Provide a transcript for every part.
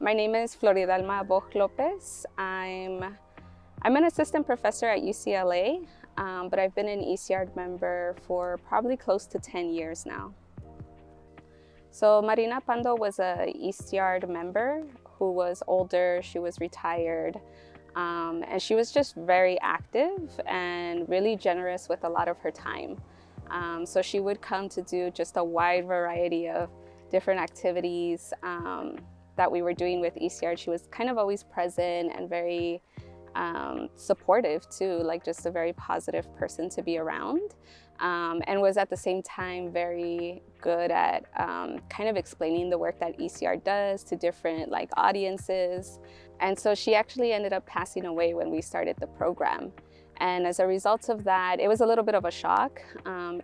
My name is Floridalma Boj-Lopez. I'm an assistant professor at UCLA, but I've been an ECR member for probably close to 10 years now. So Marina Pando was a ECR member who was older, she was retired, and she was just very active and really generous with a lot of her time. So she would come to do just a wide variety of different activities that we were doing with ECR. She was kind of always present and very supportive too, like just a very positive person to be around, and was at the same time very good at kind of explaining the work that ECR does to different audiences. And so she actually ended up passing away when we started the program. And as a result of that, it was a little bit of a shock.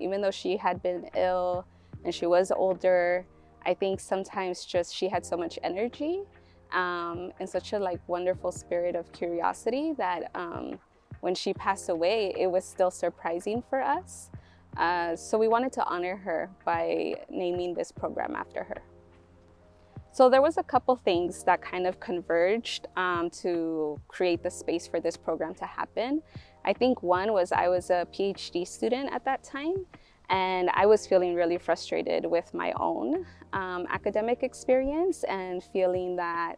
Even though she had been ill and she was older, I think sometimes just she had so much energy and such a wonderful spirit of curiosity that when she passed away, it was still surprising for us. So we wanted to honor her by naming this program after her. So there was a couple things that kind of converged to create the space for this program to happen. I think one was I was a PhD student at that time, and I was feeling really frustrated with my own academic experience and feeling that,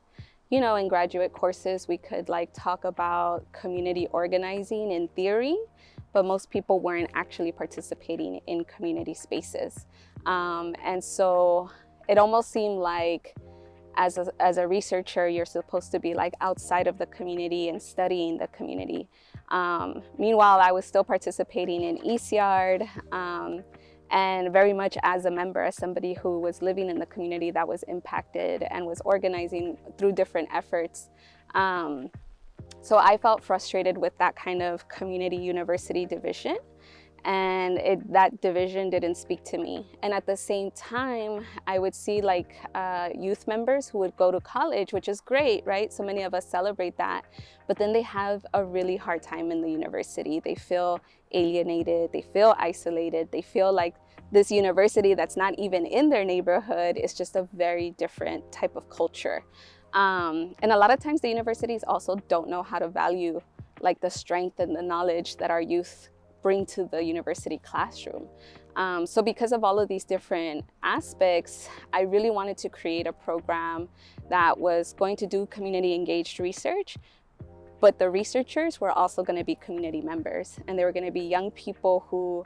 you know, in graduate courses, we could talk about community organizing in theory, but most people weren't actually participating in community spaces. And so it almost seemed like as a researcher, you're supposed to be outside of the community and studying the community. Meanwhile, I was still participating in ECR and very much as a member, as somebody who was living in the community that was impacted and was organizing through different efforts. So I felt frustrated with that kind of community university division, and that division didn't speak to me. And at the same time, I would see youth members who would go to college, which is great, right? So many of us celebrate that, but then they have a really hard time in the university. They feel alienated, they feel isolated, they feel like this university that's not even in their neighborhood is just a very different type of culture. And a lot of times the universities also don't know how to value the strength and the knowledge that our youth bring to the university classroom. So because of all of these different aspects, I really wanted to create a program that was going to do community engaged research, but the researchers were also going to be community members, and they were going to be young people who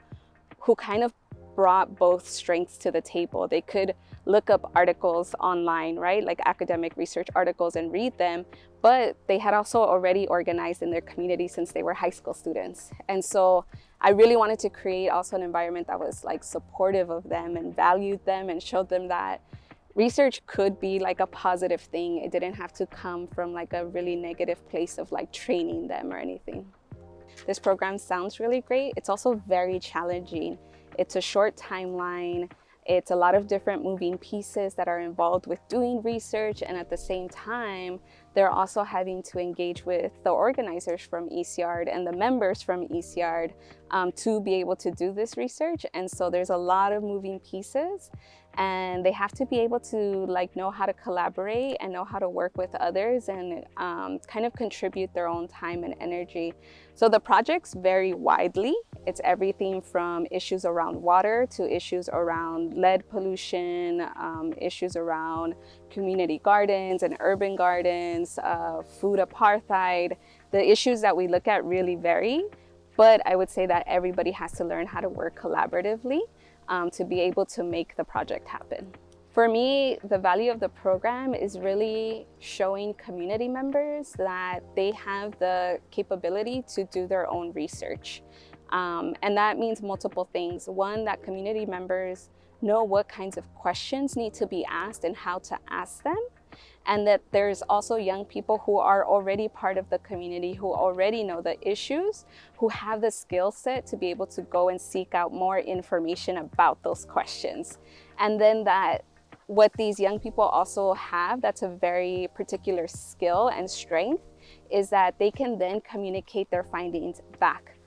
kind of brought both strengths to the table. They could look up articles online, right? Like academic research articles, and read them, but they had also already organized in their community since they were high school students. And so I really wanted to create also an environment that was supportive of them and valued them and showed them that research could be a positive thing. It didn't have to come from a really negative place of training them or anything. This program sounds really great. It's also very challenging. It's a short timeline. It's a lot of different moving pieces that are involved with doing research, and at the same time, they're also having to engage with the organizers from ECR and the members from ECR to be able to do this research. And so there's a lot of moving pieces, and they have to be able to know how to collaborate and know how to work with others and kind of contribute their own time and energy. So the projects vary widely. It's everything from issues around water to issues around lead pollution, issues around community gardens and urban gardens, food apartheid. The issues that we look at really vary, but I would say that everybody has to learn how to work collaboratively to be able to make the project happen. For me, the value of the program is really showing community members that they have the capability to do their own research. And that means multiple things. One, that community members know what kinds of questions need to be asked and how to ask them. And that there's also young people who are already part of the community, who already know the issues, who have the skill set to be able to go and seek out more information about those questions. And then that what these young people also have, that's a very particular skill and strength, is that they can then communicate their findings back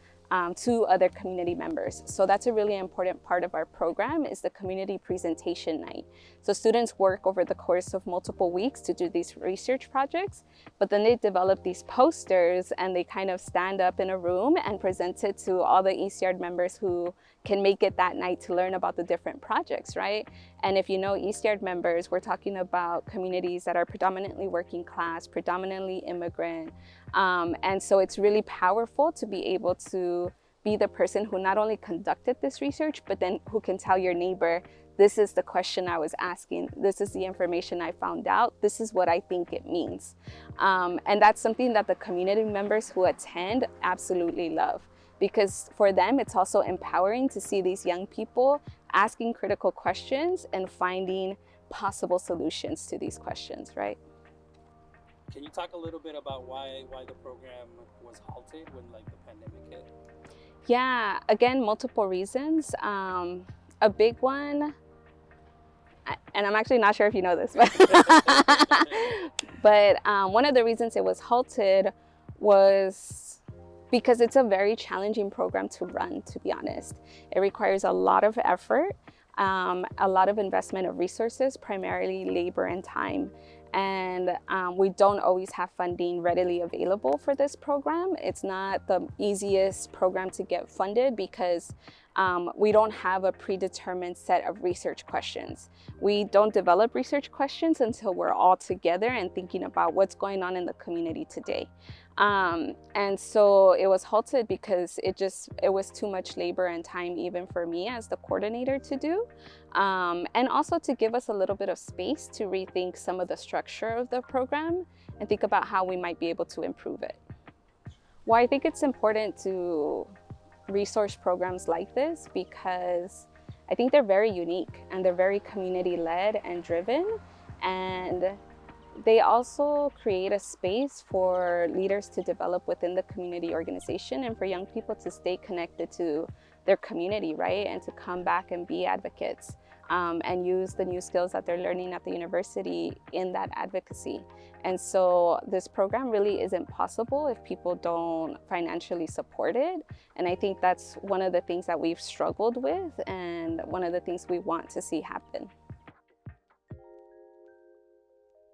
to other community members. So that's a really important part of our program, is the community presentation night. So students work over the course of multiple weeks to do these research projects, but then they develop these posters and they kind of stand up in a room and present it to all the ECYARD members who can make it that night to learn about the different projects, right? And if you know ECYARD members, we're talking about communities that are predominantly working class, predominantly immigrant. And so it's really powerful to be able to be the person who not only conducted this research, but then who can tell your neighbor, this is the question I was asking, this is the information I found out, this is what I think it means. And that's something that the community members who attend absolutely love, because for them it's also empowering to see these young people asking critical questions and finding possible solutions to these questions, right? Can you talk a little bit about why the program was halted when the pandemic hit? Yeah, again, multiple reasons. A big one, and I'm actually not sure if you know this, but one of the reasons it was halted was because it's a very challenging program to run, to be honest. It requires a lot of effort, a lot of investment of resources, primarily labor and time. And we don't always have funding readily available for this program. It's not the easiest program to get funded because we don't have a predetermined set of research questions. We don't develop research questions until we're all together and thinking about what's going on in the community today. And so it was halted because it was too much labor and time even for me as the coordinator to do. And also to give us a little bit of space to rethink some of the structure of the program and think about how we might be able to improve it. Well, I think it's important to resource programs like this because I think they're very unique and they're very community-led and driven, and they also create a space for leaders to develop within the community organization and for young people to stay connected to their community, right? And to come back and be advocates and use the new skills that they're learning at the university in that advocacy. And so this program really isn't possible if people don't financially support it. And I think that's one of the things that we've struggled with and one of the things we want to see happen.